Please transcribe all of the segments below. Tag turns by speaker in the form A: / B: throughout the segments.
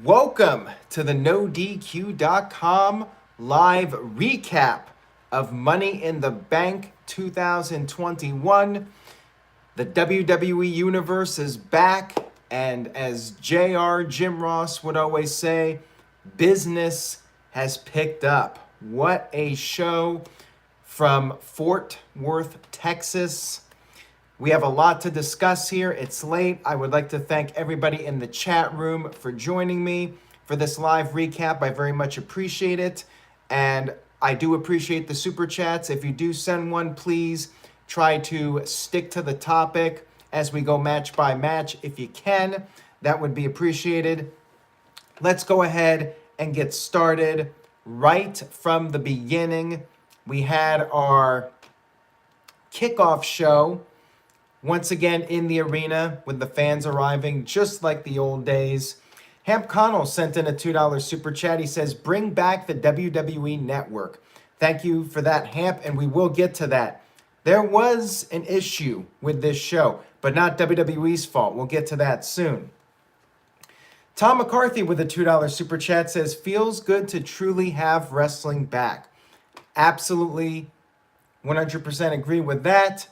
A: Welcome to the NoDQ.com live recap of Money in the Bank 2021. The WWE Universe is back, and as JR Jim Ross would always say, business has picked up. What a show from Fort Worth, Texas. We have a lot to discuss here. It's late. I would like to thank everybody in the chat room for joining me for this live recap. I very much appreciate it. And I do appreciate the super chats. If you do send one, please try to stick to the topic as we go match by match. If you can, that would be appreciated. Let's go ahead and get started right from the beginning. We had our kickoff show once again in the arena with the fans arriving just like the old days. Hamp Connell sent in a $2 super chat. He says, bring back the WWE Network. Thank you for that, Hamp, and we will get to that. There was an issue with this show, but not WWE's fault. We'll get to that soon. Tom McCarthy with a $2 super chat says, feels good to truly have wrestling back. Absolutely 100% agree with that.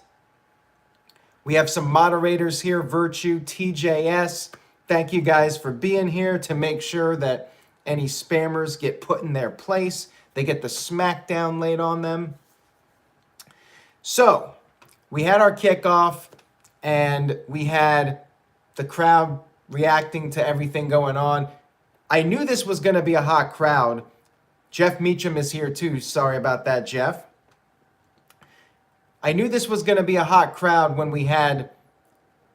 A: We have some moderators here, Virtue, TJS. Thank you guys for being here to make sure that any spammers get put in their place. They get the Smackdown laid on them. So, we had our kickoff, and we had the crowd reacting to everything going on. I knew this was going to be a hot crowd. Jeff Meacham is here too. Sorry about that, Jeff. I knew this was going to be a hot crowd when we had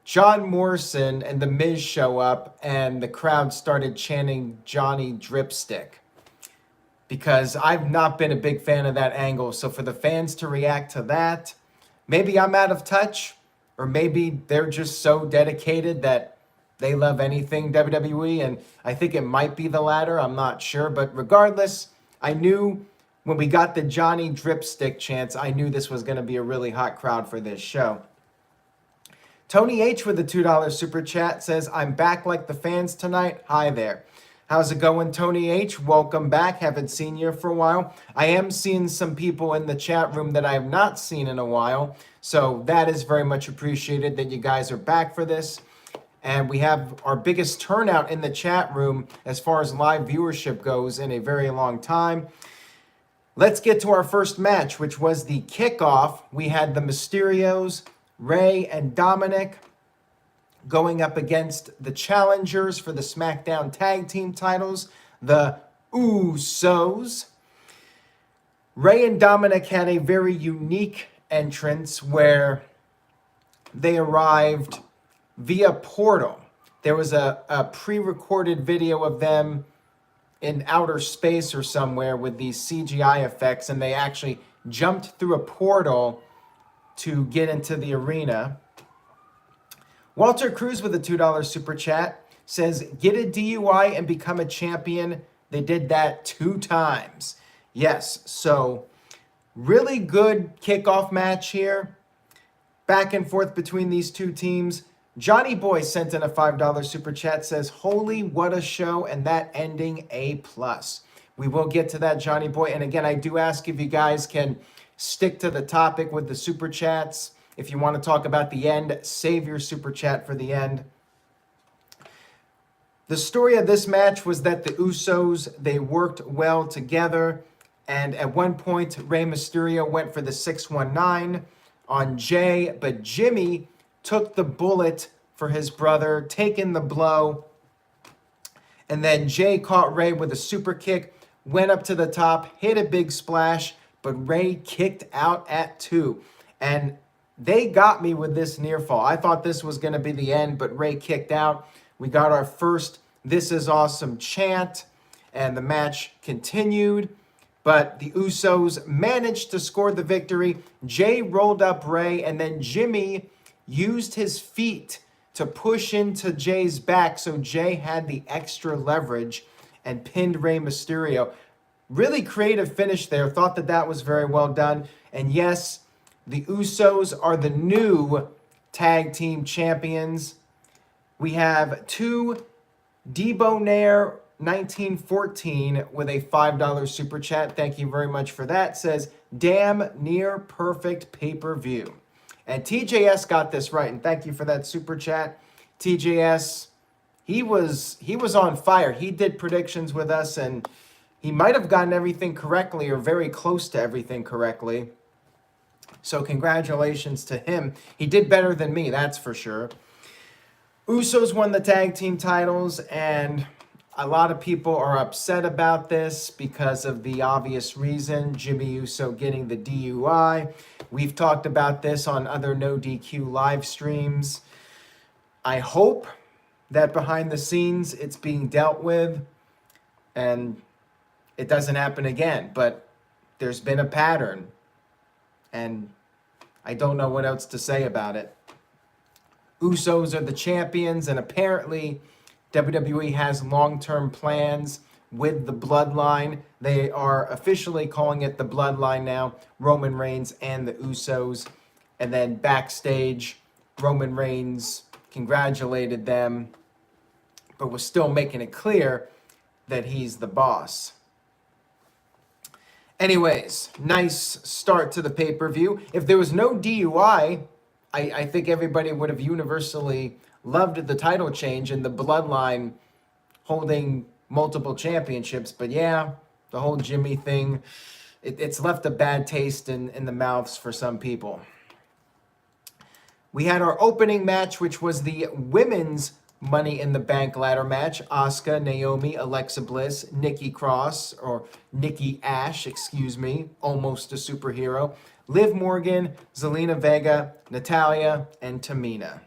A: John Morrison and The Miz show up and the crowd started chanting Johnny Dripstick, because I've not been a big fan of that angle. So for the fans to react to that, maybe I'm out of touch, or maybe they're just so dedicated that they love anything WWE, and I think it might be the latter. I'm not sure, but regardless, I knew when we got the Johnny Dripstick chants, I knew this was going to be a really hot crowd for this show. Tony H with a $2 super chat says, I'm back like the fans tonight. Hi there. How's it going, Tony H? Welcome back. Haven't seen you for a while. I am seeing some people in the chat room that I have not seen in a while. So that is very much appreciated that you guys are back for this. And we have our biggest turnout in the chat room as far as live viewership goes in a very long time. Let's get to our first match, which was the kickoff. We had the Mysterios, Rey and Dominic, going up against the challengers for the Smackdown tag team titles, the Usos. Rey and Dominic had a very unique entrance where they arrived via portal. There was a pre-recorded video of them in outer space or somewhere with these CGI effects, and they actually jumped through a portal to get into the arena. Walter Cruz with a $2 super chat says, get a DUI and become a champion. They did that 2 times. Yes, so really good kickoff match here. Back and forth between these two teams. Johnny Boy sent in a $5 super chat, says, holy, what a show, and that ending A+. We will get to that, Johnny Boy. And again, I do ask if you guys can stick to the topic with the super chats. If you want to talk about the end, save your super chat for the end. The story of this match was that the Usos, they worked well together. And at one point, Rey Mysterio went for the 619 on Jay, but Jimmy took the bullet for his brother, taking the blow. And then Jay caught Rey with a super kick, went up to the top, hit a big splash, but Rey kicked out at 2. And they got me with this near fall. I thought this was going to be the end, but Rey kicked out. We got our first "This is awesome" chant, and the match continued. But the Usos managed to score the victory. Jay rolled up Rey, and then Jimmy used his feet to push into Jay's back, so Jay had the extra leverage and pinned Rey Mysterio. Really creative finish there. Thought that that was very well done. And yes, the Usos are the new tag team champions. We have 2 Debonair 1914 with a $5 super chat. Thank you very much for that. Says, damn near perfect pay-per-view. And TJS got this right, and thank you for that super chat. TJS, he was on fire. He did predictions with us, and he might have gotten everything correctly or very close to everything correctly. So congratulations to him. He did better than me, that's for sure. Usos won the tag team titles, and a lot of people are upset about this because of the obvious reason, Jimmy Uso getting the DUI. We've talked about this on other No DQ live streams. I hope that behind the scenes it's being dealt with and it doesn't happen again, but there's been a pattern, and I don't know what else to say about it. Usos are the champions, and apparently WWE has long-term plans with the Bloodline. They are officially calling it the Bloodline now, Roman Reigns and the Usos. And then backstage, Roman Reigns congratulated them, but was still making it clear that he's the boss. Anyways, nice start to the pay-per-view. If there was no DUI, I think everybody would have universally loved the title change and the Bloodline holding multiple championships. But yeah, the whole Jimmy thing, it's left a bad taste in the mouths for some people. We had our opening match, which was the women's Money in the Bank ladder match. Asuka, Naomi, Alexa Bliss, Nikki Cross, or Nikki A.S.H, excuse me, almost a superhero. Liv Morgan, Zelina Vega, Natalya, and Tamina.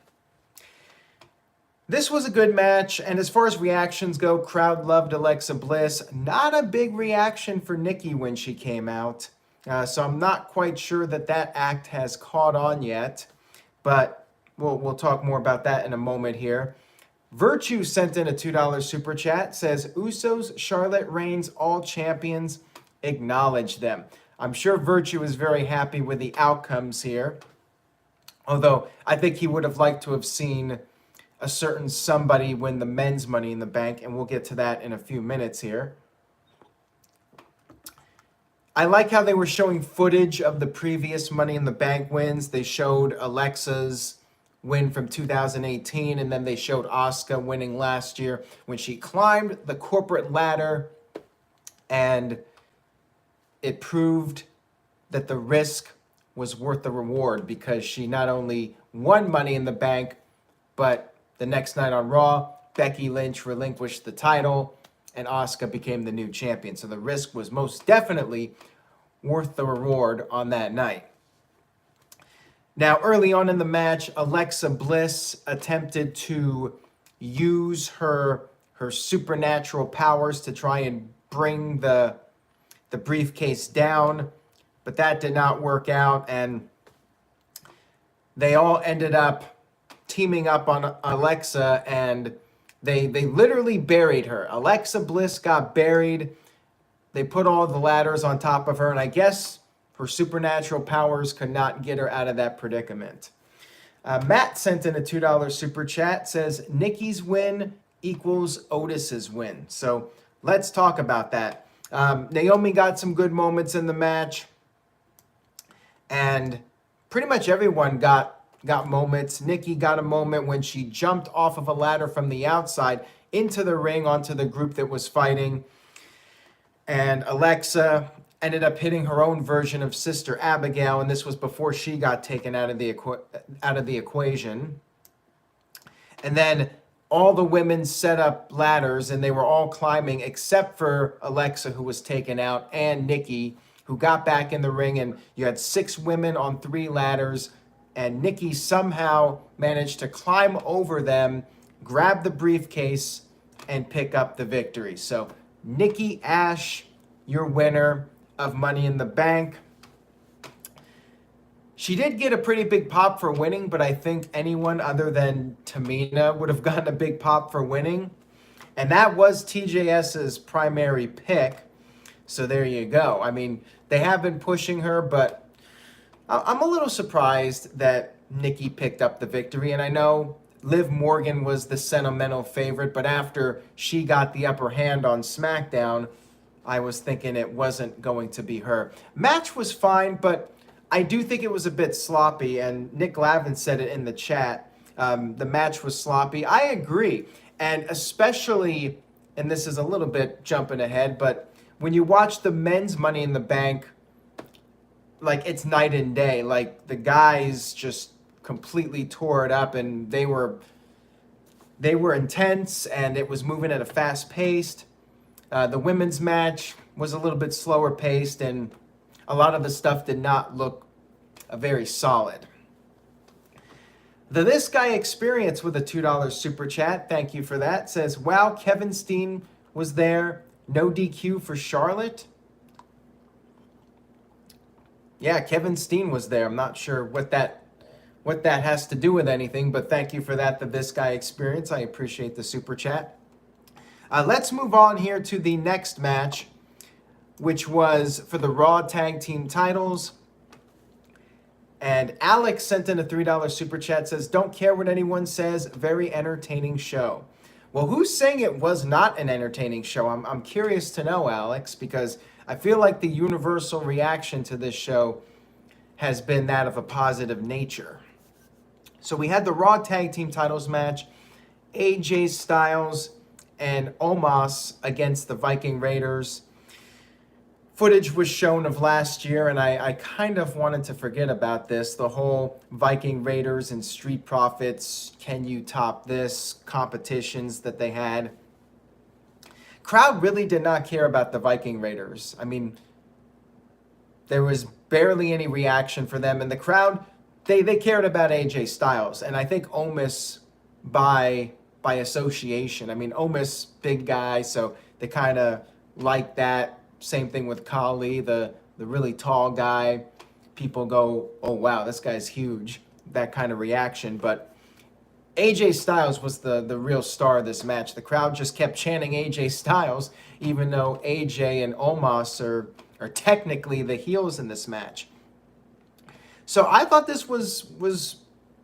A: This was a good match, and as far as reactions go, crowd loved Alexa Bliss. Not a big reaction for Nikki when she came out, so I'm not quite sure that act has caught on yet, but we'll talk more about that in a moment here. Virtue sent in a $2 super chat, says, Usos, Charlotte, Reigns, all champions, acknowledge them. I'm sure Virtue is very happy with the outcomes here, although I think he would have liked to have seen a certain somebody win the men's Money in the Bank, and we'll get to that in a few minutes here. I like how they were showing footage of the previous Money in the Bank wins. They showed Alexa's win from 2018, and then they showed Asuka winning last year when she climbed the corporate ladder, and it proved that the risk was worth the reward because she not only won Money in the Bank, but the next night on Raw, Becky Lynch relinquished the title, and Asuka became the new champion. So the risk was most definitely worth the reward on that night. Now, early on in the match, Alexa Bliss attempted to use her supernatural powers to try and bring the briefcase down, but that did not work out, and they all ended up teaming up on Alexa, and they literally buried her. Alexa Bliss got buried. They put all the ladders on top of her, and I guess her supernatural powers could not get her out of that predicament. Matt sent in a $2 super chat, says, Nikki's win equals Otis's win. So let's talk about that. Naomi got some good moments in the match, and pretty much everyone got moments. Nikki got a moment when she jumped off of a ladder from the outside into the ring onto the group that was fighting. And Alexa ended up hitting her own version of Sister Abigail, and this was before she got taken out of the equation. And then all the women set up ladders, and they were all climbing except for Alexa, who was taken out, and Nikki, who got back in the ring. And you had 6 women on 3 ladders, and Nikki somehow managed to climb over them, grab the briefcase, and pick up the victory. So Nikki A.S.H, your winner of Money in the Bank. She did get a pretty big pop for winning, but I think anyone other than Tamina would have gotten a big pop for winning. And that was TJS's primary pick. So there you go. I mean, they have been pushing her, but I'm a little surprised that Nikki picked up the victory. And I know Liv Morgan was the sentimental favorite, but after she got the upper hand on SmackDown, I was thinking it wasn't going to be her. Match was fine, but I do think it was a bit sloppy, and Nick Lavin said it in the chat. The match was sloppy. I agree, and especially, and this is a little bit jumping ahead, but when you watch the men's Money in the Bank, like, it's night and day. Like, the guys just completely tore it up, and they were intense, and it was moving at a fast pace. The women's match was a little bit slower paced, and a lot of the stuff did not look very solid. This Guy Experience with a $2 super chat, thank you for that, says, wow, Kevin Steen was there, no DQ for Charlotte. Yeah, Kevin Steen was there. I'm not sure what that has to do with anything, but thank you for that, This Guy Experience. I appreciate the super chat. Let's move on here to the next match, which was for the Raw Tag Team titles. And Alex sent in a $3 super chat, says, don't care what anyone says, very entertaining show. Well, who's saying it was not an entertaining show? I'm curious to know, Alex, because I feel like the universal reaction to this show has been that of a positive nature. So we had the Raw Tag Team titles match, AJ Styles and Omos against the Viking Raiders. Footage was shown of last year, and I kind of wanted to forget about this. The whole Viking Raiders and Street Profits, can you top this, competitions that they had. Crowd really did not care about the Viking Raiders. I mean, there was barely any reaction for them, and the crowd, they cared about AJ Styles, and I think Omos by association. I mean, Omos, big guy, so they kind of like that. Same thing with Khali, the really tall guy. People go, oh, wow, this guy's huge. That kind of reaction. But AJ Styles was the real star of this match. The crowd just kept chanting AJ Styles, even though AJ and Omos are technically the heels in this match. So I thought this was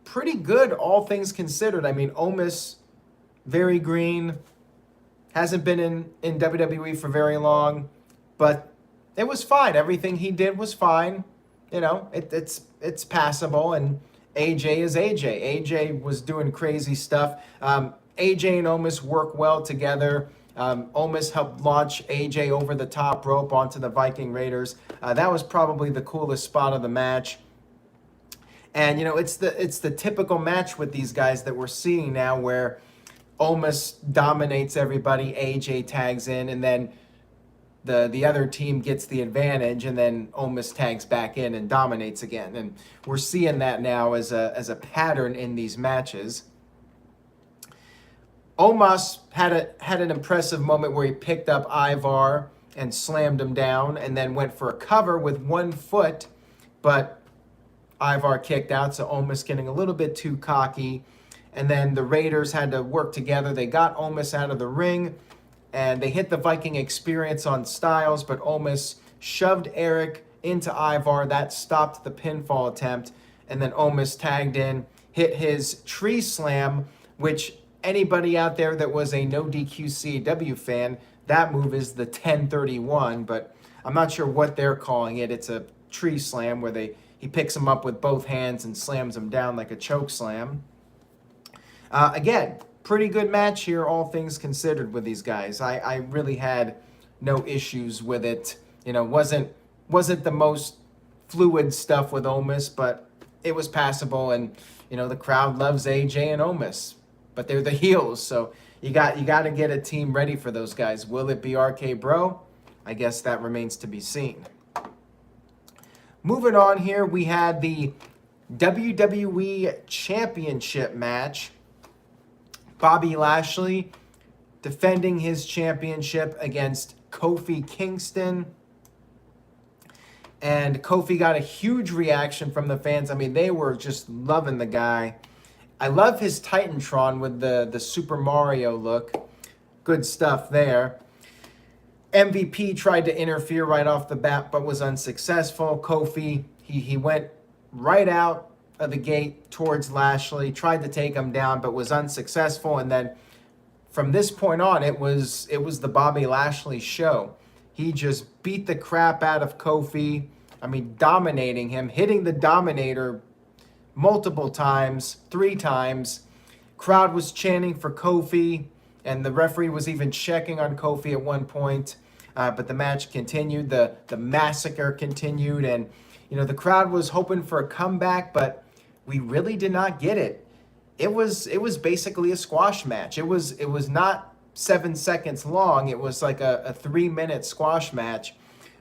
A: pretty good, all things considered. I mean, Omos, very green, hasn't been in WWE for very long, but it was fine. Everything he did was fine. You know, it's passable, and AJ is AJ. AJ was doing crazy stuff. AJ and Omos work well together. Omos helped launch AJ over the top rope onto the Viking Raiders. That was probably the coolest spot of the match. And, you know, it's the typical match with these guys that we're seeing now, where Omos dominates everybody, AJ tags in, and then the other team gets the advantage, and then Omos tags back in and dominates again. And we're seeing that now as a pattern in these matches. Omos had an impressive moment where he picked up Ivar and slammed him down, and then went for a cover with 1 foot, but Ivar kicked out, so Omos getting a little bit too cocky. And then the Raiders had to work together. They got Omos out of the ring, and they hit the Viking Experience on Styles, but Omos shoved Eric into Ivar. That stopped the pinfall attempt. And then Omos tagged in, hit his tree slam, which anybody out there that was a no DQ CAW fan, that move is the 1031, but I'm not sure what they're calling it. It's a tree slam where he picks him up with both hands and slams him down like a choke slam. Again, pretty good match here, all things considered, with these guys. I really had no issues with it. You know, wasn't the most fluid stuff with Omos, but it was passable. And you know, the crowd loves AJ and Omos, but they're the heels, so you got to get a team ready for those guys. Will it be RK Bro? I guess that remains to be seen. Moving on here, we had the WWE Championship match. Bobby Lashley defending his championship against Kofi Kingston. And Kofi got a huge reaction from the fans. I mean, they were just loving the guy. I love his Titantron with the Super Mario look. Good stuff there. MVP tried to interfere right off the bat, but was unsuccessful. Kofi, he went right out, of the gate towards Lashley, tried to take him down, but was unsuccessful. And then from this point on, it was the Bobby Lashley show. He just beat the crap out of Kofi. I mean, dominating him, hitting the Dominator multiple times, 3 times. Crowd was chanting for Kofi, and the referee was even checking on Kofi at one point. But the match continued, the massacre continued, and the crowd was hoping for a comeback, but we really did not get it. It was basically a squash match. It was not 7 seconds long. It was like a 3-minute squash match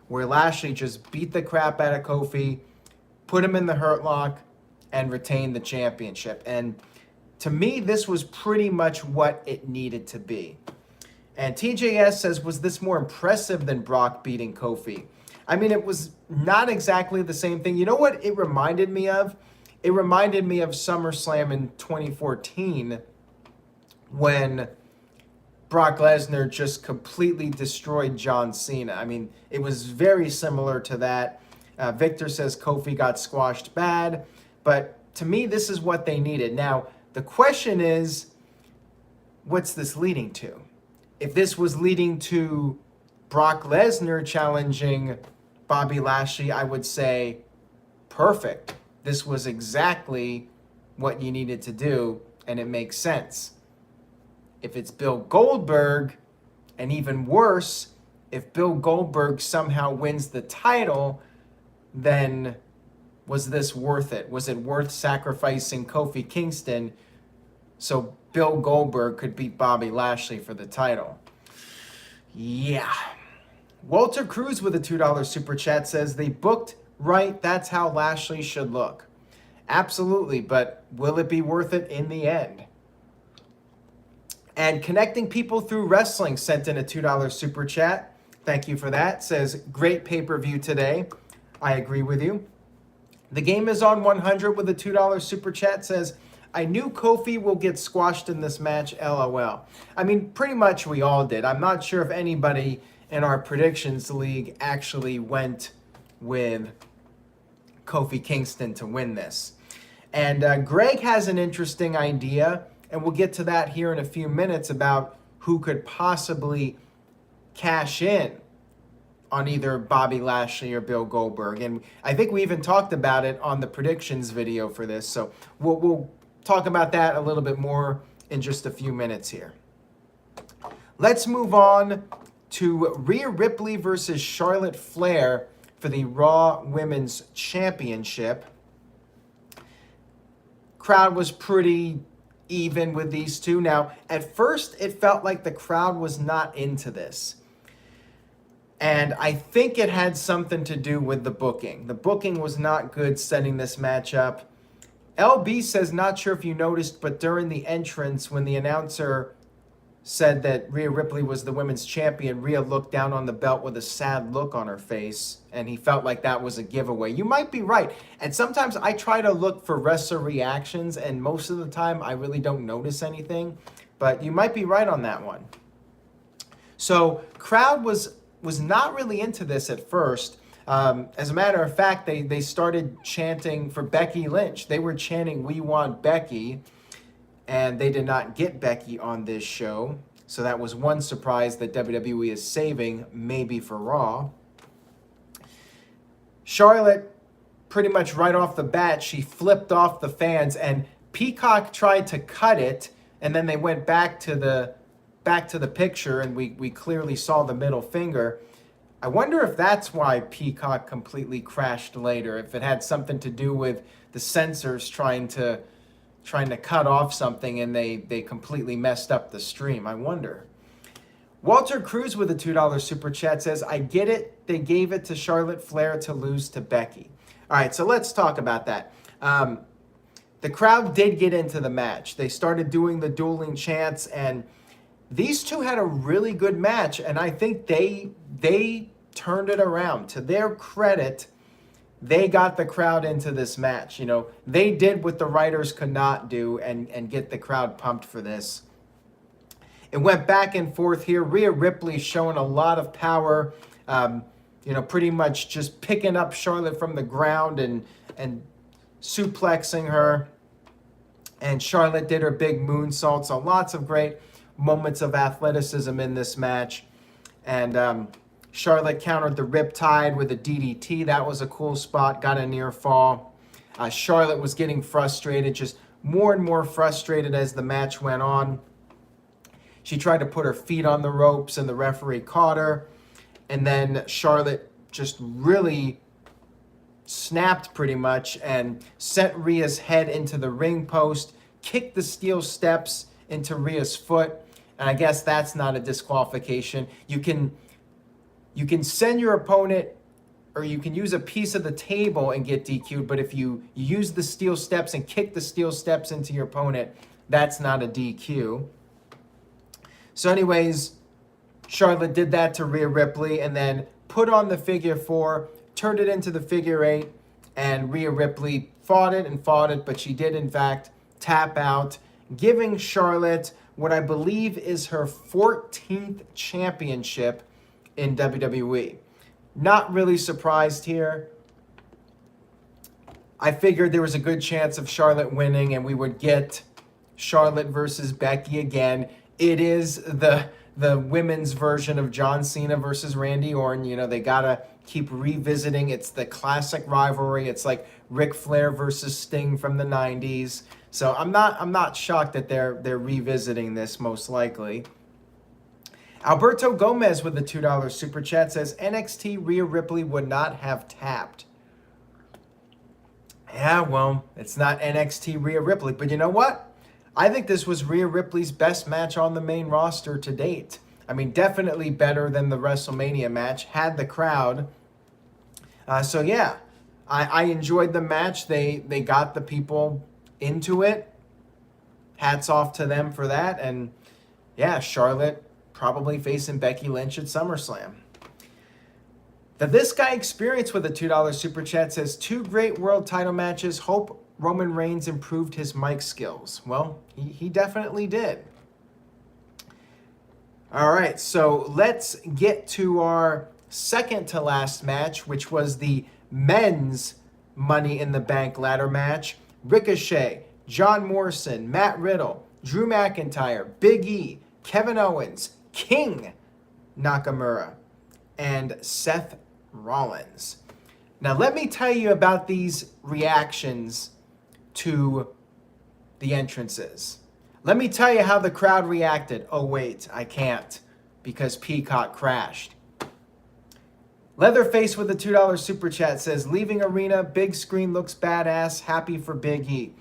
A: where Lashley just beat the crap out of Kofi, put him in the hurt lock, and retained the championship. And to me, this was pretty much what it needed to be. And TJS says, was this more impressive than Brock beating Kofi? I mean, it was not exactly the same thing. You know what it reminded me of? It reminded me of SummerSlam in 2014 when Brock Lesnar just completely destroyed John Cena. I mean, it was very similar to that. Victor says Kofi got squashed bad. But to me, this is what they needed. Now, the question is, what's this leading to? If this was leading to Brock Lesnar challenging Bobby Lashley, I would say, perfect. This was exactly what you needed to do, and it makes sense. If it's Bill Goldberg, and even worse, if Bill Goldberg somehow wins the title, then was this worth it? Was it worth sacrificing Kofi Kingston so Bill Goldberg could beat Bobby Lashley for the title? Yeah. Walter Cruz with a $2 super chat says, they booked right. That's how Lashley should look. Absolutely, but will it be worth it in the end? And Connecting People Through Wrestling sent in a $2 super chat. Thank you for that. Says, great pay-per-view today. I agree with you. The Game is on 100 with a $2 super chat says, I knew Kofi will get squashed in this match, LOL. I mean, pretty much we all did. I'm not sure if anybody in our predictions league actually went with Kofi Kingston to win this. And Greg has an interesting idea, and we'll get to that here in a few minutes, about who could possibly cash in on either Bobby Lashley or Bill Goldberg. And I think we even talked about it on the predictions video for this. So we'll talk about that a little bit more in just a few minutes here. Let's move on to Rhea Ripley versus Charlotte Flair for the Raw Women's Championship. Crowd was pretty even with these two. Now, at first, it felt like the crowd was not into this. And I think it had something to do with the booking. The booking was not good setting this match up. LB says, not sure if you noticed, but during the entrance, when the announcer said that Rhea Ripley was the women's champion, Rhea looked down on the belt with a sad look on her face, and he felt like that was a giveaway. You might be right. And sometimes I try to look for wrestler reactions, and most of the time I really don't notice anything. But you might be right on that one. So crowd was not really into this at first. As a matter of fact, they started chanting for Becky Lynch. They were chanting, we want Becky, and they did not get Becky on this show. So that was one surprise that WWE is saving, maybe for Raw. Charlotte, pretty much right off the bat, she flipped off the fans, and Peacock tried to cut it, and then they went back to the picture, and we clearly saw the middle finger. I wonder if that's why Peacock completely crashed later, if it had something to do with the censors trying to cut off something and they completely messed up the stream. I wonder. Walter Cruz with a $2 super chat says, I get it. They gave it to Charlotte Flair to lose to Becky. All right, so let's talk about that. The crowd did get into the match. They started doing the dueling chants, and these two had a really good match, and I think they turned it around. To their credit, they got the crowd into this match. You know, they did what the writers could not do and get the crowd pumped for this. It went back and forth here. Rhea Ripley showing a lot of power, pretty much just picking up Charlotte from the ground and suplexing her. And Charlotte did her big moonsault. So lots of great moments of athleticism in this match. And Charlotte countered the Riptide with a DDT. That was a cool spot. Got a near fall. Charlotte was getting frustrated, just more and more frustrated as the match went on. She tried to put her feet on the ropes, and the referee caught her. And then Charlotte just really snapped pretty much and sent Rhea's head into the ring post, kicked the steel steps into Rhea's foot. And I guess that's not a disqualification. You can send your opponent, or you can use a piece of the table and get DQ'd, but if you use the steel steps and kick the steel steps into your opponent, that's not a DQ. So anyways, Charlotte did that to Rhea Ripley and then put on the figure 4, turned it into the figure 8, and Rhea Ripley fought it, but she did in fact tap out, giving Charlotte what I believe is her 14th championship in WWE. Not really surprised here. I figured there was a good chance of Charlotte winning and we would get Charlotte versus Becky again. It is the women's version of John Cena versus Randy Orton. You know, they gotta keep revisiting. It's the classic rivalry. It's like Ric Flair versus Sting from the 90s. So I'm not shocked that they're revisiting this, most likely. Alberto Gomez with the $2 super chat says NXT Rhea Ripley would not have tapped. Yeah, well, it's not NXT Rhea Ripley, but you know what? I think this was Rhea Ripley's best match on the main roster to date. I mean, definitely better than the WrestleMania match, had the crowd. So yeah, I enjoyed the match. They got the people into it. Hats off to them for that. And yeah, Charlotte probably facing Becky Lynch at SummerSlam. This guy Experience with a $2 super chat says 2 great world title matches. Hope Roman Reigns improved his mic skills. Well, he definitely did. All right, so let's get to our second to last match, which was the men's Money in the Bank ladder match. Ricochet, John Morrison, Matt Riddle, Drew McIntyre, Big E, Kevin Owens, King Nakamura, and Seth Rollins. Now, let me tell you about these reactions to the entrances. Let me tell you how the crowd reacted. Oh, wait, I can't, because Peacock crashed. Leatherface with the $2 super chat says, leaving arena, big screen looks badass, happy for Big E.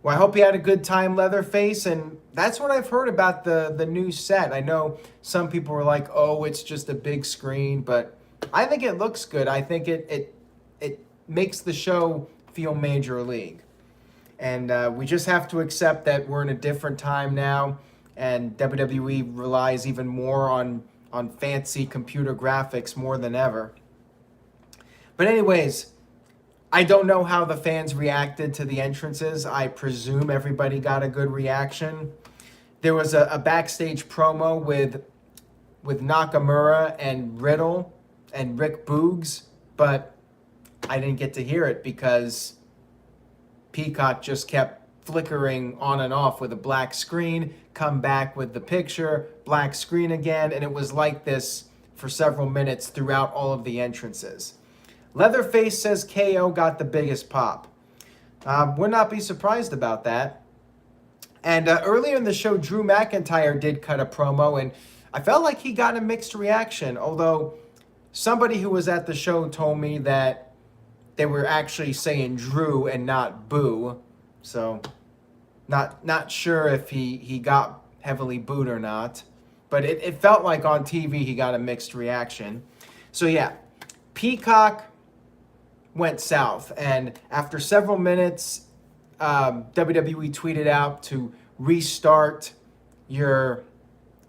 A: Well, I hope you had a good time, Leatherface, and that's what I've heard about the new set. I know some people were like, oh, it's just a big screen, but I think it looks good. I think it makes the show feel major league. And we just have to accept that we're in a different time now, and WWE relies even more on fancy computer graphics more than ever. But anyways, I don't know how the fans reacted to the entrances. I presume everybody got a good reaction. There was a backstage promo with Nakamura and Riddle and Rick Boogs, but I didn't get to hear it because Peacock just kept flickering on and off with a black screen, come back with the picture, black screen again, and it was like this for several minutes throughout all of the entrances. Leatherface says KO got the biggest pop. Would not be surprised about that. And earlier in the show, Drew McIntyre did cut a promo, and I felt like he got a mixed reaction, although somebody who was at the show told me that they were actually saying Drew and not Boo. So not sure if he got heavily booed or not. But it felt like on TV he got a mixed reaction. So yeah, Peacock went south. And after several minutes, WWE tweeted out to restart your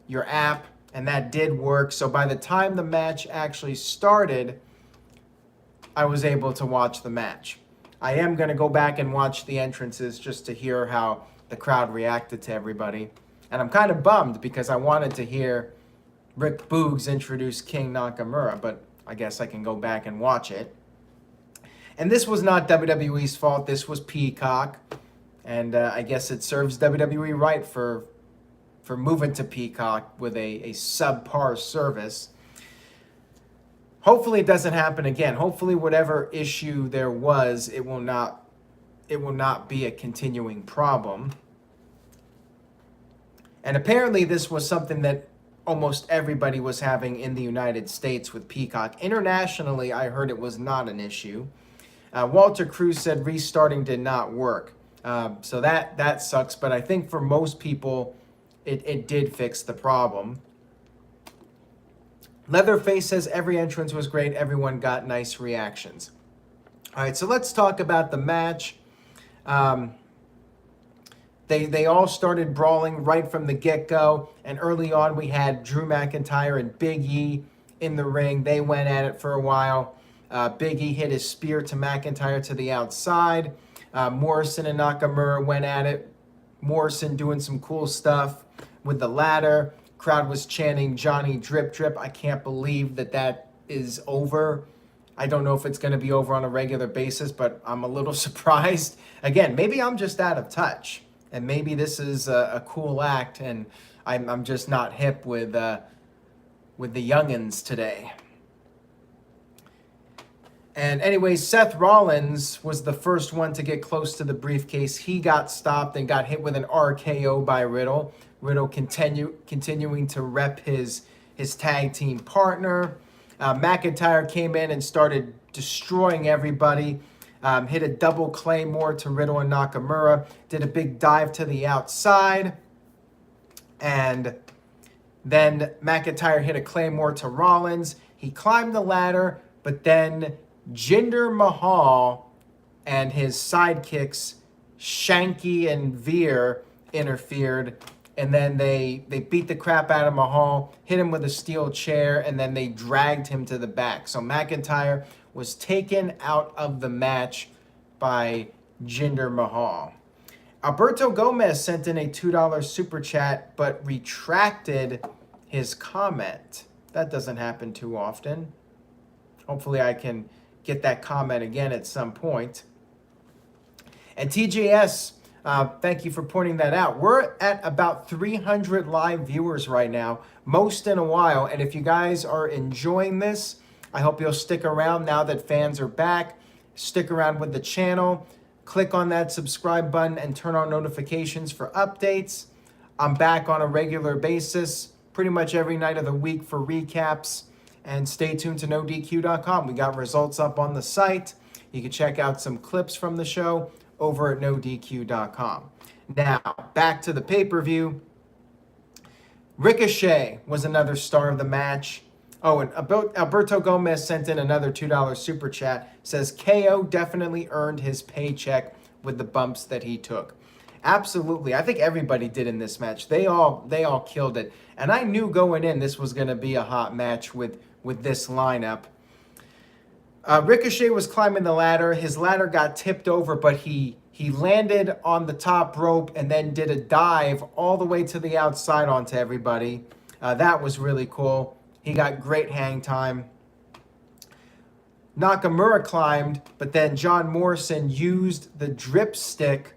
A: app. And that did work. So by the time the match actually started, I was able to watch the match. I am going to go back and watch the entrances just to hear how the crowd reacted to everybody. And I'm kind of bummed because I wanted to hear Rick Boogs introduce King Nakamura, but I guess I can go back and watch it. And this was not WWE's fault. This was Peacock. And I guess it serves WWE right for moving to Peacock with a subpar service. Hopefully it doesn't happen again. Hopefully whatever issue there was, it will not be a continuing problem. And apparently this was something that almost everybody was having in the United States with Peacock. Internationally, I heard it was not an issue. Walter Cruz said restarting did not work. So that sucks. But I think for most people, it did fix the problem. Leatherface says every entrance was great. Everyone got nice reactions. All right, so let's talk about the match. They all started brawling right from the get-go. And early on, we had Drew McIntyre and Big E in the ring. They went at it for a while. Big E hit his spear to McIntyre to the outside. Morrison and Nakamura went at it. Morrison doing some cool stuff with the ladder. Crowd was chanting Johnny Drip Drip. I can't believe that is over. I don't know if it's going to be over on a regular basis, but I'm a little surprised. Again, maybe I'm just out of touch. And maybe this is a cool act, and I'm just not hip with the youngins today. And anyways, Seth Rollins was the first one to get close to the briefcase. He got stopped and got hit with an RKO by Riddle. Riddle continuing to rep his tag team partner. McIntyre came in and started destroying everybody. Hit a double claymore to Riddle and Nakamura. Did a big dive to the outside. And then McIntyre hit a claymore to Rollins. He climbed the ladder, but then Jinder Mahal and his sidekicks, Shanky and Veer, interfered. And then they beat the crap out of Mahal, hit him with a steel chair, and then they dragged him to the back. So McIntyre was taken out of the match by Jinder Mahal. Alberto Gomez sent in a $2 super chat, but retracted his comment. That doesn't happen too often. Hopefully I can get that comment again at some point. And TJS, thank you for pointing that out. We're at about 300 live viewers right now, most in a while. And if you guys are enjoying this, I hope you'll stick around now that fans are back. Stick around with the channel. Click on that subscribe button and turn on notifications for updates. I'm back on a regular basis, pretty much every night of the week for recaps. And stay tuned to NoDQ.com. We got results up on the site. You can check out some clips from the show over at NoDQ.com. Now, back to the pay-per-view. Ricochet was another star of the match. Oh, and Alberto Gomez sent in another $2 super chat. Says KO definitely earned his paycheck with the bumps that he took. Absolutely. I think everybody did in this match. They all killed it. And I knew going in this was going to be a hot match with this lineup. Ricochet was climbing the ladder. His ladder got tipped over, but he landed on the top rope and then did a dive all the way to the outside onto everybody. That was really cool. He got great hang time. Nakamura climbed, but then John Morrison used the drip stick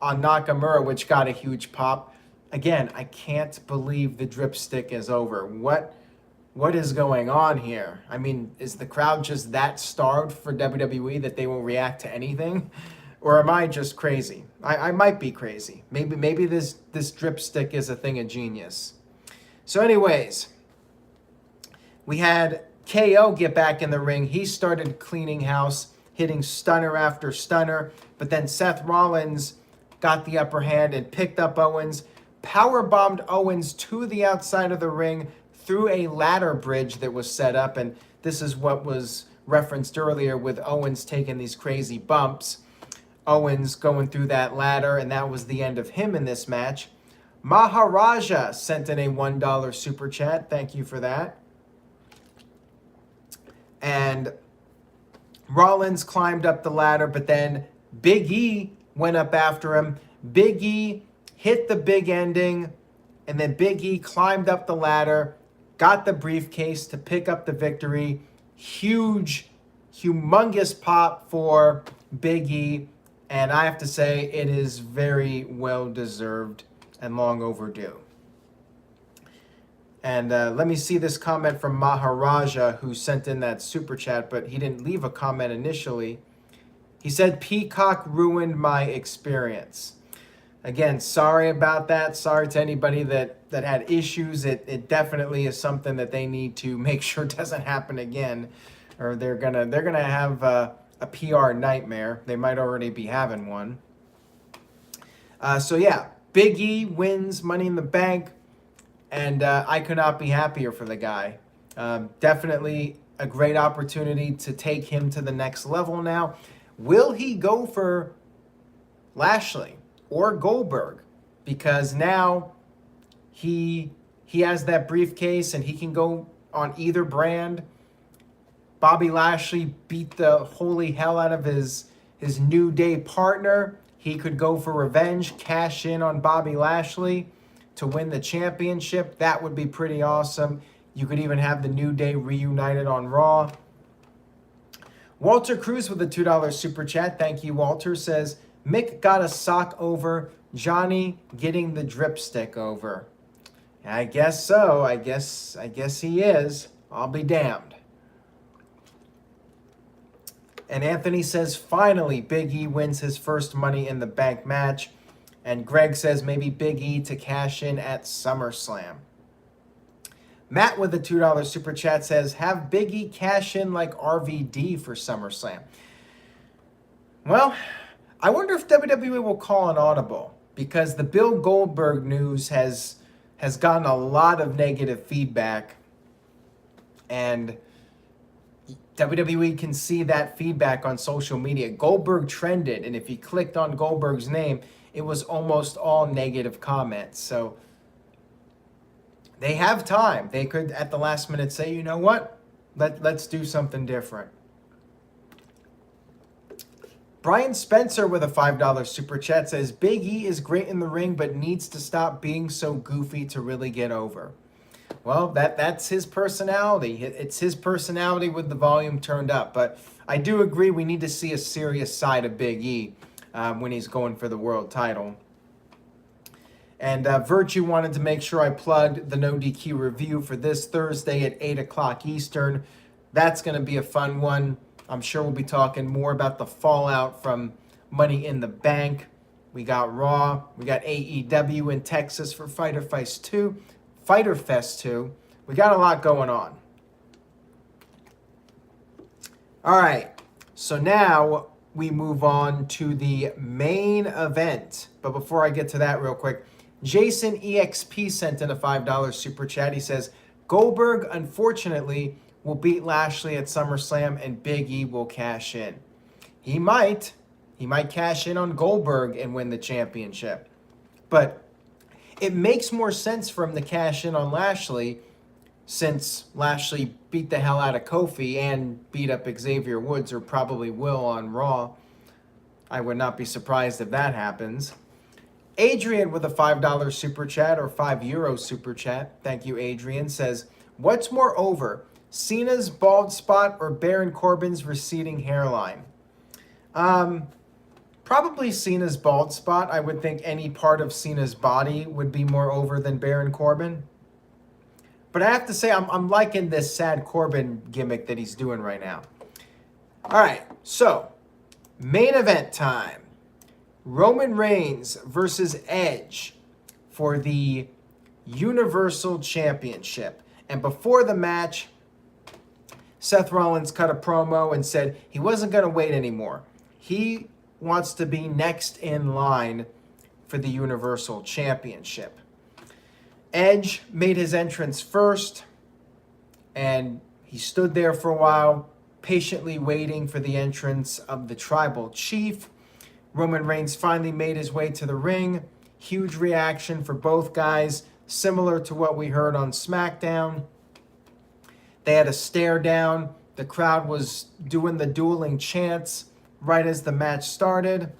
A: on Nakamura, which got a huge pop. Again, I can't believe the drip stick is over. What is going on here? I mean, is the crowd just that starved for WWE that they will react to anything? Or am I just crazy? I might be crazy. Maybe this drip stick is a thing of genius. So anyways, we had KO get back in the ring. He started cleaning house, hitting stunner after stunner. But then Seth Rollins got the upper hand and picked up Owens, powerbombed Owens to the outside of the ring through a ladder bridge that was set up. And this is what was referenced earlier with Owens taking these crazy bumps. Owens going through that ladder, and that was the end of him in this match. Maharaja sent in a $1 super chat. Thank you for that. And Rollins climbed up the ladder, but then Big E went up after him. Big E hit the big ending, and then Big E climbed up the ladder, got the briefcase to pick up the victory. Huge humongous pop for Big E, and I have to say it is very well deserved and long overdue. And let me see this comment from Maharaja, who sent in that super chat, but he didn't leave a comment initially. He said, Peacock ruined my experience. Again, sorry about that. Sorry to anybody that had issues. It definitely is something that they need to make sure doesn't happen again, or they're gonna have a PR nightmare. They might already be having one. So yeah, Big E wins Money in the Bank, and I could not be happier for the guy. Definitely a great opportunity to take him to the next level now. Will he go for Lashley or Goldberg? Because now he has that briefcase and he can go on either brand. Bobby Lashley beat the holy hell out of his New Day partner. He could go for revenge, cash in on Bobby Lashley to win the championship. That would be pretty awesome. You could even have the New Day reunited on Raw. Walter Cruz with a $2 super chat. Thank you, Walter. Says, Mick got a sock over, Johnny getting the dripstick over. I guess so. I guess he is. I'll be damned. And Anthony says, finally, Big E wins his first Money in the Bank match. And Greg says maybe Big E to cash in at SummerSlam. Matt with a $2 super chat says, have Big E cash in like RVD for SummerSlam. Well, I wonder if WWE will call an audible, because the Bill Goldberg news has gotten a lot of negative feedback, and WWE can see that feedback on social media. Goldberg trended, and if you clicked on Goldberg's name, it was almost all negative comments. So they have time. They could, at the last minute, say, you know what? Let's do something different. Brian Spencer with a $5 super chat says, Big E is great in the ring, but needs to stop being so goofy to really get over. Well, that's his personality. It's his personality with the volume turned up. But I do agree we need to see a serious side of Big E when he's going for the world title. And Virtue wanted to make sure I plugged the No DQ review for this Thursday at 8 o'clock Eastern. That's going to be a fun one. I'm sure we'll be talking more about the fallout from Money in the Bank. We got Raw. We got AEW in Texas for Fyter Fest 2. We got a lot going on. All right. So now we move on to the main event. But before I get to that real quick, Jason EXP sent in a $5 super chat. He says, Goldberg, unfortunately, will beat Lashley at SummerSlam and Big E will cash in. He might cash in on Goldberg and win the championship. But it makes more sense for him to cash in on Lashley, since Lashley beat the hell out of Kofi and beat up Xavier Woods, or probably will on Raw. I would not be surprised if that happens. Adrian with a $5 super chat, or €5 super chat. Thank you, Adrian. Says, what's more over, Cena's bald spot or Baron Corbin's receding hairline? Probably Cena's bald spot. I would think any part of Cena's body would be more over than Baron Corbin. But I have to say, I'm liking this sad Corbin gimmick that he's doing right now. All right, so main event time. Roman Reigns versus Edge for the Universal Championship. And before the match, Seth Rollins cut a promo and said he wasn't going to wait anymore. He wants to be next in line for the Universal Championship. Edge made his entrance first, and he stood there for a while, patiently waiting for the entrance of the Tribal Chief. Roman Reigns finally made his way to the ring. Huge reaction for both guys, similar to what we heard on Smackdown. They had a stare down. The crowd was doing the dueling chants right as the match started.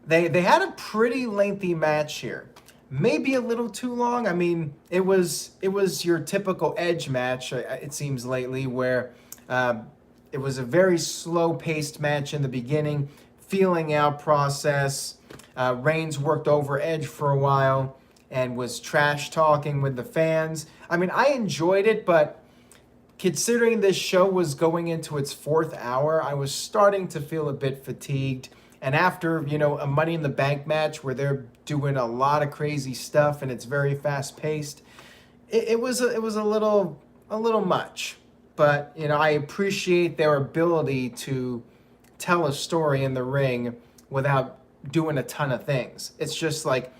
A: They had a pretty lengthy match here. Maybe a little too long. I mean, it was your typical Edge match, it seems lately, where It was a very slow-paced match in the beginning, feeling out process. Reigns worked over Edge for a while and was trash talking with the fans. I mean, I enjoyed it, but considering this show was going into its 4th hour, I was starting to feel a bit fatigued. And after, a Money in the Bank match where they're doing a lot of crazy stuff and it's very fast-paced, it was a little much. But, I appreciate their ability to tell a story in the ring without doing a ton of things. It's just like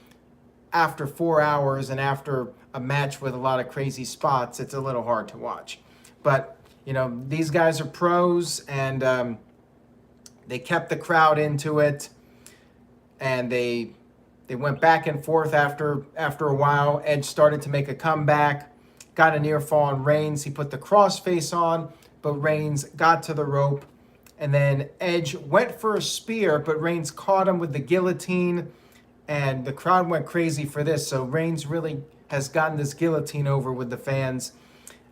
A: after 4 hours and after a match with a lot of crazy spots, it's a little hard to watch. But, these guys are pros, and they kept the crowd into it, and they went back and forth after a while. Edge started to make a comeback, got a near fall on Reigns. He put the crossface on, but Reigns got to the rope, and then Edge went for a spear, but Reigns caught him with the guillotine, and the crowd went crazy for this. So Reigns really has gotten this guillotine over with the fans.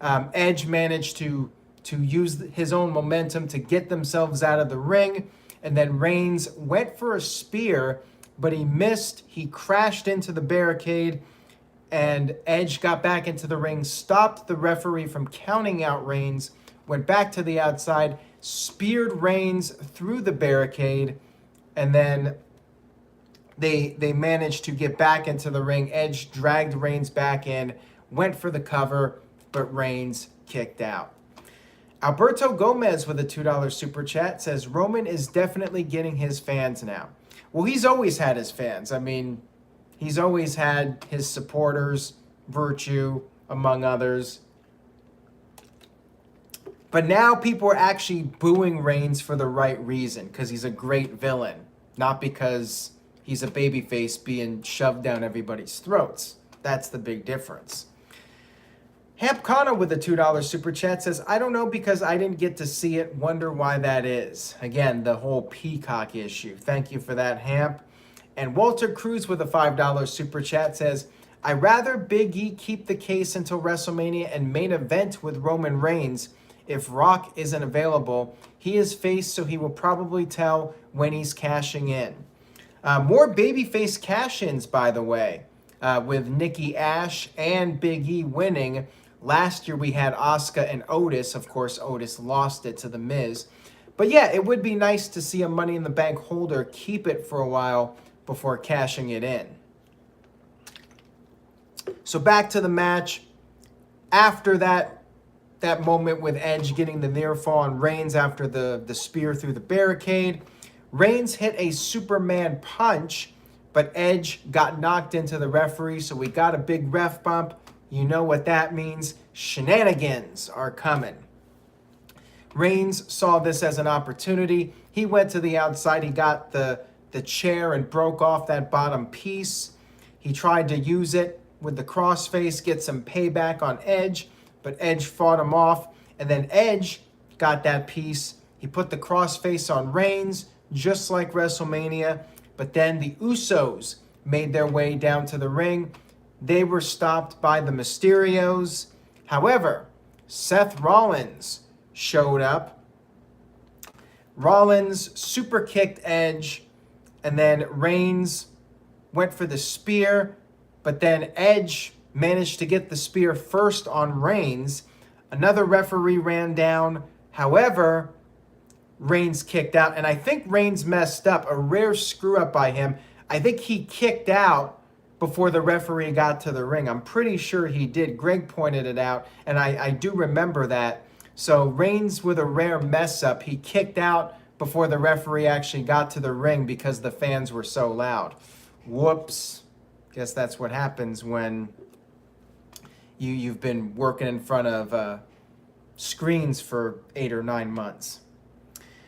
A: Edge managed to use his own momentum to get themselves out of the ring, and then Reigns went for a spear, but he missed. He crashed into the barricade, and Edge got back into the ring, stopped the referee from counting out Reigns, went back to the outside, speared Reigns through the barricade, and then they managed to get back into the ring. Edge dragged Reigns back in, went for the cover, but Reigns kicked out. Alberto Gomez with a $2 super chat says, Roman is definitely getting his fans now. Well, he's always had his fans. I mean, he's always had his supporters, Virtue, among others. But now people are actually booing Reigns for the right reason, because he's a great villain, not because he's a babyface being shoved down everybody's throats. That's the big difference. Hamp Connor with a $2 super chat says, I don't know because I didn't get to see it. Wonder why that is. Again, the whole Peacock issue. Thank you for that, Hamp. And Walter Cruz with a $5 super chat says, I rather Big E keep the case until WrestleMania and main event with Roman Reigns. If Rock isn't available, he is face, so he will probably tell when he's cashing in. More babyface cash-ins, by the way, with Nikki A.S.H and Big E winning. Last year we had Asuka and Otis. Of course, Otis lost it to The Miz. But yeah, it would be nice to see a Money in the Bank holder keep it for a while before cashing it in. So back to the match. After that moment with Edge getting the near fall on Reigns after the spear through the barricade, Reigns hit a Superman punch, but Edge got knocked into the referee, so we got a big ref bump. You know what that means. Shenanigans are coming. Reigns saw this as an opportunity. He went to the outside. He got the chair and broke off that bottom piece. He tried to use it with the crossface, get some payback on Edge, but Edge fought him off. And then Edge got that piece. He put the crossface on Reigns, just like WrestleMania. But then the Usos made their way down to the ring. They were stopped by the Mysterios. However, Seth Rollins showed up. Rollins super kicked Edge, and then Reigns went for the spear, but then Edge managed to get the spear first on Reigns. Another referee ran down. However, Reigns kicked out, and I think Reigns messed up, a rare screw up by him. I think he kicked out before the referee got to the ring. I'm pretty sure he did. Greg pointed it out, and I do remember that. So Reigns with a rare mess up. He kicked out before the referee actually got to the ring because the fans were so loud. Whoops. Guess that's what happens when you've been working in front of screens for 8 or 9 months.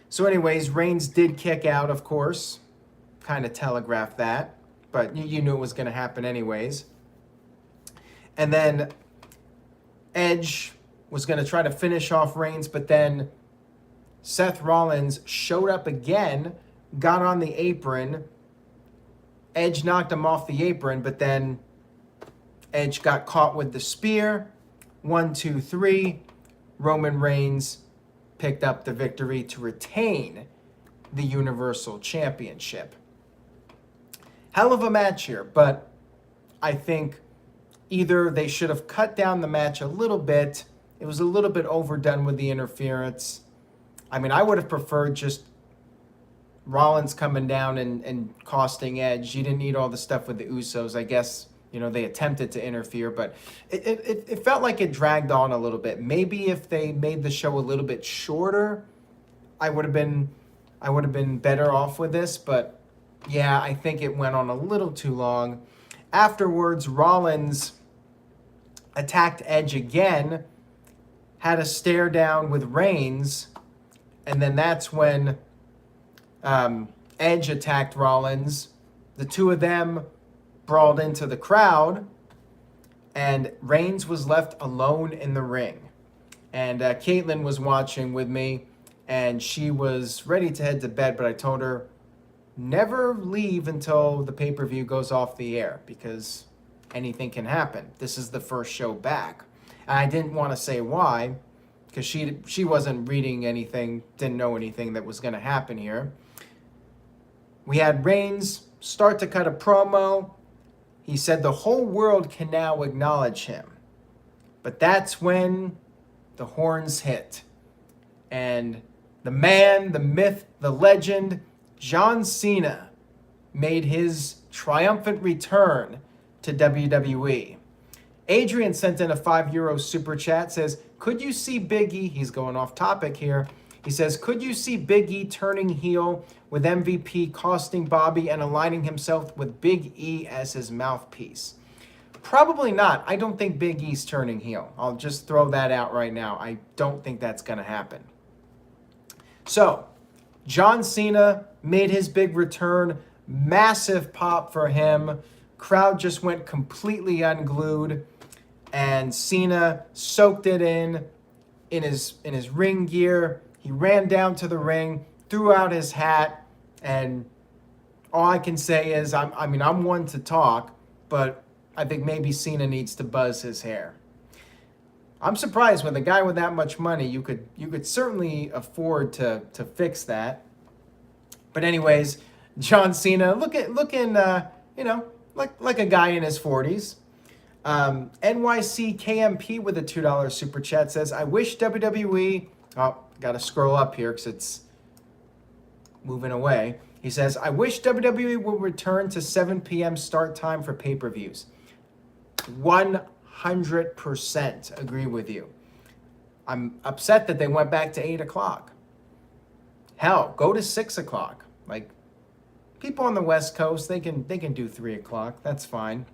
A: So anyways, Reigns did kick out, of course. Kind of telegraphed that, but you knew it was going to happen anyways. And then Edge was going to try to finish off Reigns, but then Seth Rollins showed up again, got on the apron. Edge knocked him off the apron, but then Edge got caught with the spear. 1, 2, 3. Roman Reigns picked up the victory to retain the Universal Championship. Hell of a match here, but I think either they should have cut down the match a little bit. It was a little bit overdone with the interference. I mean, I would have preferred just Rollins coming down and costing Edge. You didn't need all the stuff with the Usos. I guess, they attempted to interfere, but it felt like it dragged on a little bit. Maybe if they made the show a little bit shorter, I would have been better off with this, but yeah, I think it went on a little too long. Afterwards, Rollins attacked Edge again, had a stare down with Reigns, and then that's when Edge attacked Rollins. The two of them brawled into the crowd, and Reigns was left alone in the ring. And Caitlin was watching with me, and she was ready to head to bed, but I told her, never leave until the pay-per-view goes off the air, because anything can happen. This is the first show back. And I didn't want to say why, because she wasn't reading anything, didn't know anything that was going to happen here. We had Reigns start to cut a promo. He said the whole world can now acknowledge him. But that's when the horns hit. And the man, the myth, the legend, John Cena made his triumphant return to WWE. Adrian sent in a €5 super chat, says, could you see Big E, he's going off topic here, he says, could you see Big E turning heel with MVP costing Bobby and aligning himself with Big E as his mouthpiece? Probably not. I don't think Big E's turning heel. I'll just throw that out right now. I don't think that's going to happen. So, John Cena made his big return. Massive pop for him. Crowd just went completely unglued. And Cena soaked it in his ring gear. He ran down to the ring, threw out his hat, and all I can say is, I'm one to talk, but I think maybe Cena needs to buzz his hair. I'm surprised with a guy with that much money, you could certainly afford to fix that. But anyways, John Cena looking like a guy in his 40s. NYC KMP with a $2 super chat says, I wish WWE, got to scroll up here because it's moving away. He says, I wish WWE will return to 7 p.m. start time for pay-per-views. 100% agree with you. I'm upset that they went back to 8 o'clock. Hell, go to 6 o'clock. Like, people on the West Coast, they can do 3 o'clock. That's fine.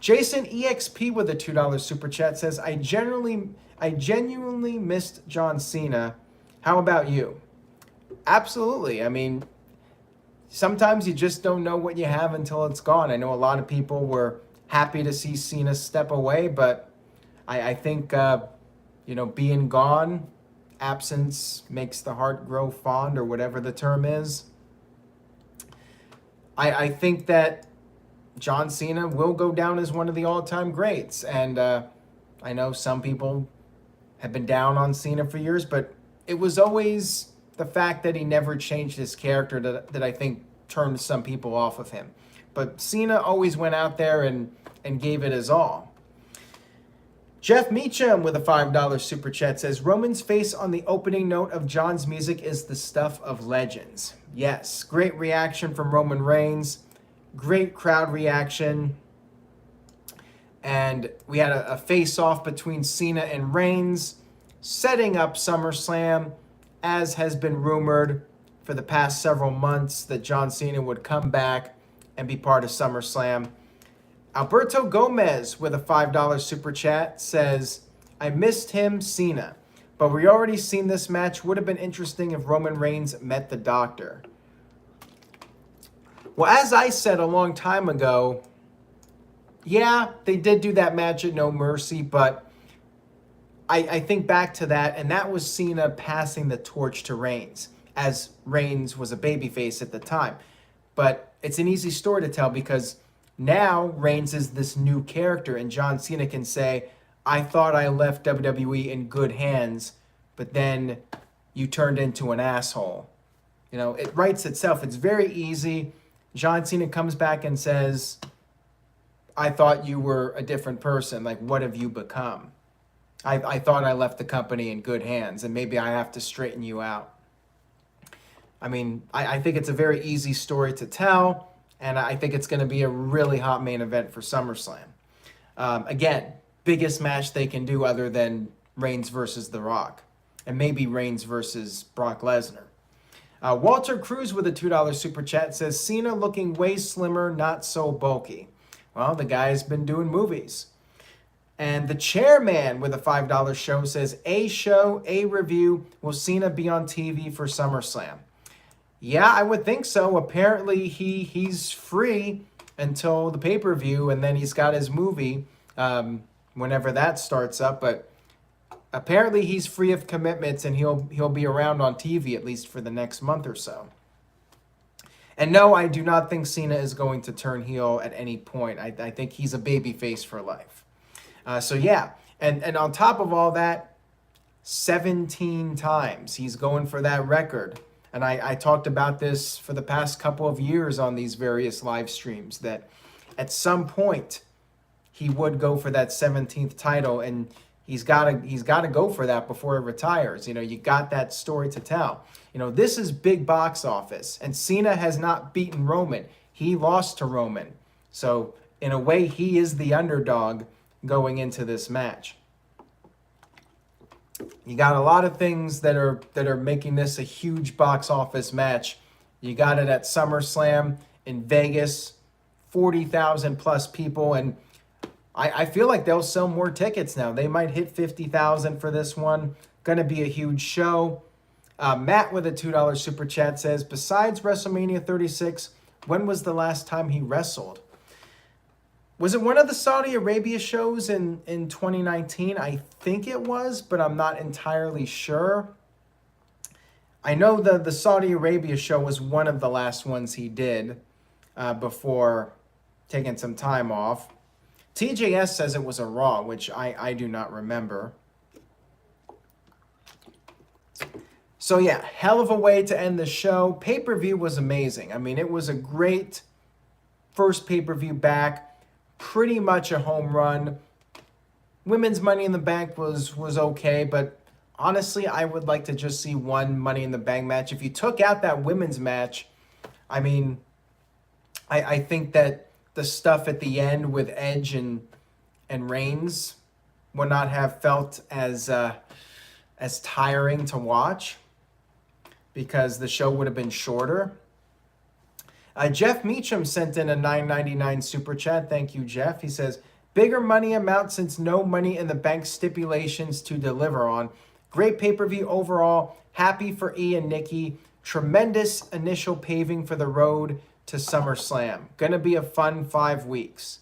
A: Jason EXP with a $2 super chat says, I genuinely missed John Cena. How about you? Absolutely. I mean, sometimes you just don't know what you have until it's gone. I know a lot of people were happy to see Cena step away, but I think, being gone, absence makes the heart grow fond, or whatever the term is. I think that John Cena will go down as one of the all-time greats. And I know some people have been down on Cena for years, but it was always the fact that he never changed his character that I think turned some people off of him. But Cena always went out there and gave it his all. Jeff Meacham with a $5 super chat says, Roman's face on the opening note of John's music is the stuff of legends. Yes, great reaction from Roman Reigns. Great crowd reaction. And we had a face-off between Cena and Reigns, setting up SummerSlam, as has been rumored for the past several months that John Cena would come back and be part of SummerSlam. Alberto Gomez with a $5 super chat says, I missed him, Cena, but we already seen this match. Would have been interesting if Roman Reigns met the Doctor. Well, as I said a long time ago, yeah, they did do that match at No Mercy, but I think back to that, and that was Cena passing the torch to Reigns, as Reigns was a babyface at the time. But it's an easy story to tell because now Reigns is this new character, and John Cena can say, I thought I left WWE in good hands, but then you turned into an asshole. You know, it writes itself. It's very easy. John Cena comes back and says, I thought you were a different person. Like, what have you become? I thought I left the company in good hands, and maybe I have to straighten you out. I mean, I think it's a very easy story to tell, and I think it's going to be a really hot main event for SummerSlam. Again, biggest match they can do other than Reigns versus The Rock, and maybe Reigns versus Brock Lesnar. Walter Cruz with a $2 super chat says, Cena looking way slimmer, not so bulky. Well, the guy's been doing movies. And the chairman with a $5 show says, A show, A review, will Cena be on TV for SummerSlam? Yeah, I would think so. Apparently he's free until the pay-per-view, and then he's got his movie whenever that starts up. But apparently he's free of commitments, and he'll be around on TV at least for the next month or so. And no, I do not think Cena is going to turn heel at any point. I think he's a babyface for life. So yeah, and on top of all that, 17 times he's going for that record. And I talked about this for the past couple of years on these various live streams, that at some point he would go for that 17th title, and he's got to go for that before he retires. You know, you got that story to tell. You know, this is big box office, and Cena has not beaten Roman. He lost to Roman. So in a way, he is the underdog going into this match. You got a lot of things that are making this a huge box office match. You got it at SummerSlam in Vegas, 40,000 plus people, and I feel like they'll sell more tickets now. They might hit 50,000 for this one. Going to be a huge show. Matt with a $2 super chat says, besides WrestleMania 36, when was the last time he wrestled? Was it one of the Saudi Arabia shows in 2019? I think it was, but I'm not entirely sure. I know the Saudi Arabia show was one of the last ones he did before taking some time off. TJS says it was a Raw, which I do not remember. So yeah, hell of a way to end the show. Pay-per-view was amazing. I mean, it was a great first pay-per-view back. Pretty much a home run. Women's Money in the Bank was okay, but honestly, I would like to just see one Money in the Bank match. If you took out that women's match, I mean, I think that the stuff at the end with Edge and Reigns would not have felt as tiring to watch, because the show would have been shorter. Jeff Meacham sent in a $9.99 super chat. Thank you, Jeff. He says, bigger money amount since no Money in the Bank stipulations to deliver on. Great pay-per-view overall. Happy for E and Nikki. Tremendous initial paving for the road to SummerSlam. Gonna be a fun 5 weeks.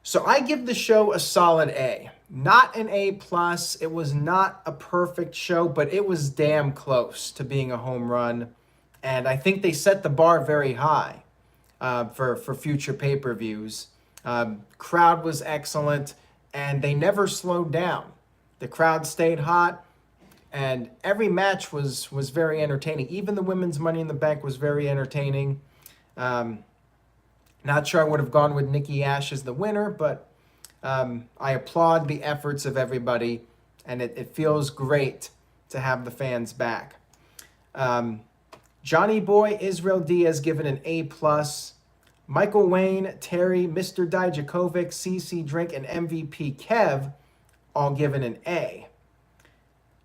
A: So I give the show a solid A. Not an A+. It was not a perfect show, but it was damn close to being a home run. And I think they set the bar very high for future pay-per-views. Crowd was excellent, and they never slowed down. The crowd stayed hot, and every match was very entertaining. Even the women's Money in the Bank was very entertaining. Not sure I would have gone with Nikki A.S.H as the winner, but I applaud the efforts of everybody, and it feels great to have the fans back. Johnny Boy, Israel Diaz given an A+. Michael Wayne, Terry, Mr. Dijakovic, CC Drink, and MVP Kev all given an A.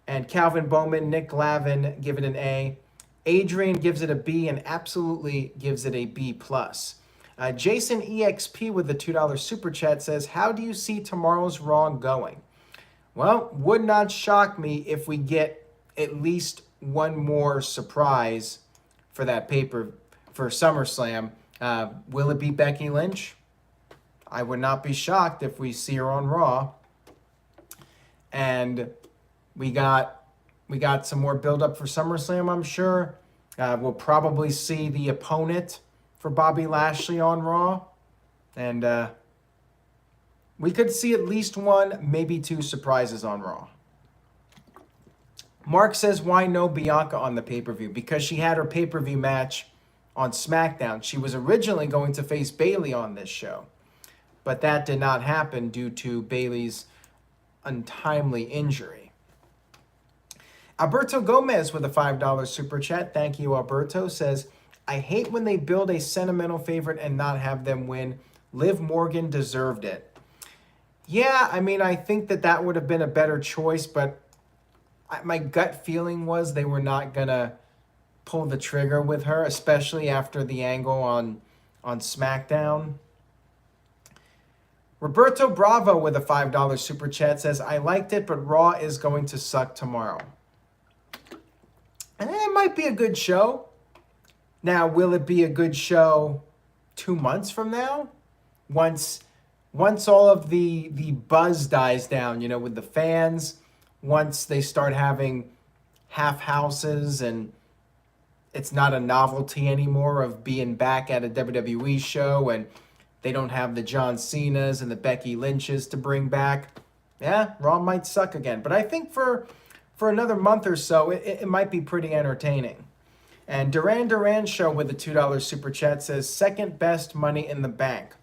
A: And Calvin Bowman, Nick Lavin given an A. Adrian gives it a B and absolutely gives it a B+. Jason EXP with the $2 super chat says, how do you see tomorrow's Raw going? Well, would not shock me if we get at least one more surprise for that for SummerSlam. Will it be Becky Lynch? I would not be shocked if we see her on Raw. And we got some more build-up for SummerSlam, I'm sure. We'll probably see the opponent for Bobby Lashley on Raw. And we could see at least one, maybe two surprises on Raw. Mark says, why no Bianca on the pay-per-view? Because she had her pay-per-view match on SmackDown. She was originally going to face Bayley on this show, but that did not happen due to Bayley's untimely injury. Alberto Gomez with a $5 super chat. Thank you, Alberto. Says, I hate when they build a sentimental favorite and not have them win. Liv Morgan deserved it. Yeah, I mean, I think that would have been a better choice, but my gut feeling was they were not going to pull the trigger with her, especially after the angle on SmackDown. Roberto Bravo with a $5 super chat says, I liked it, but Raw is going to suck tomorrow. And it might be a good show. Now, will it be a good show 2 months from now? Once all of the buzz dies down, you know, with the fans, once they start having half houses and it's not a novelty anymore of being back at a WWE show and they don't have the John Cenas and the Becky Lynches to bring back, yeah, Raw might suck again. But I think for another month or so, it might be pretty entertaining. And Duran Show with a $2 super chat says, second best Money in the Bank.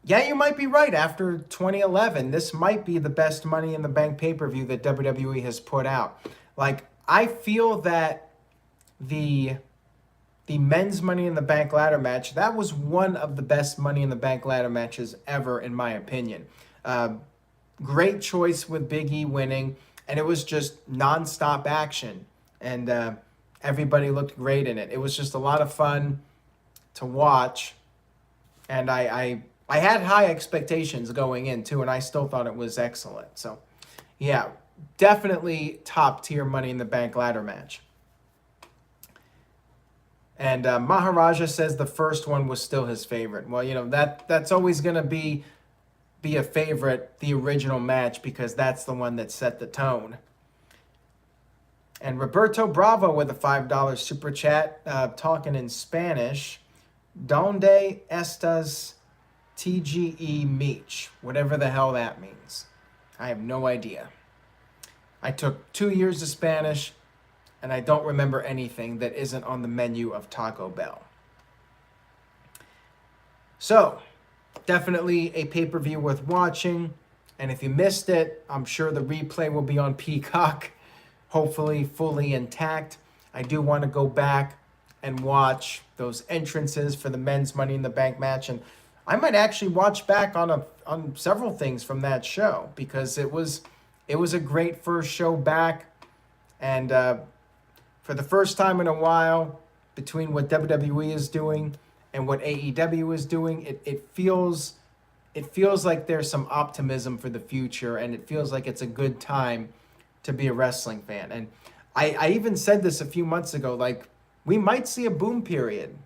A: Yeah, you might be right. After 2011, this might be the best Money in the Bank pay-per-view that WWE has put out. Like, I feel that the men's Money in the Bank ladder match, that was one of the best Money in the Bank ladder matches ever, in my opinion. Great choice with Big E winning, and it was just nonstop action. And everybody looked great in it. It was just a lot of fun to watch. And I had high expectations going in, too, and I still thought it was excellent. So, yeah, definitely top-tier Money in the Bank ladder match. And Maharaja says the first one was still his favorite. Well, you know, that's always going to be a favorite, the original match, because that's the one that set the tone. And Roberto Bravo with a $5 super chat, talking in Spanish. Donde estas TGE Meech? Whatever the hell that means. I have no idea. I took 2 years of Spanish, and I don't remember anything that isn't on the menu of Taco Bell. So, definitely a pay-per-view worth watching. And if you missed it, I'm sure the replay will be on Peacock, hopefully fully intact. I do want to go back and watch those entrances for the men's Money in the Bank match. And I might actually watch back on several things from that show, because it was a great first show back. And for the first time in a while, between what WWE is doing and what AEW is doing, it feels like there's some optimism for the future, and it feels like it's a good time to be a wrestling fan. And I even said this a few months ago, like, we might see a boom period.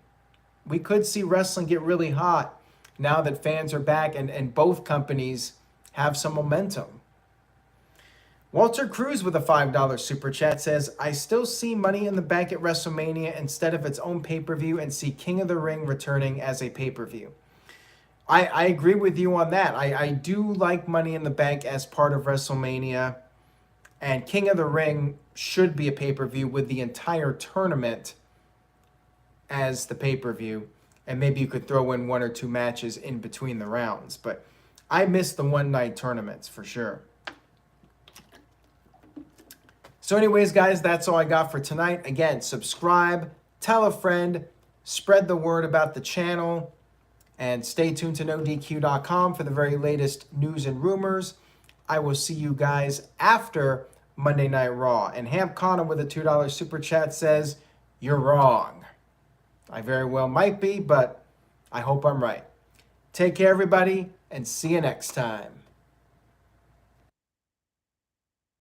A: We could see wrestling get really hot now that fans are back and both companies have some momentum. Walter Cruz with a $5 super chat says, I still see Money in the Bank at WrestleMania instead of its own pay-per-view, and see King of the Ring returning as a pay-per-view. I agree with you on that. I do like Money in the Bank as part of WrestleMania, and King of the Ring should be a pay-per-view with the entire tournament as the pay-per-view, and maybe you could throw in 1 or 2 matches in between the rounds. But I miss the one-night tournaments for sure. So anyways, guys, that's all I got for tonight. Again, subscribe, tell a friend, spread the word about the channel, and stay tuned to NoDQ.com for the very latest news and rumors. I will see you guys after Monday Night Raw. And Hamp Connor with a $2 super chat says, you're wrong. I very well might be, but I hope I'm right. Take care, everybody, and see you next time.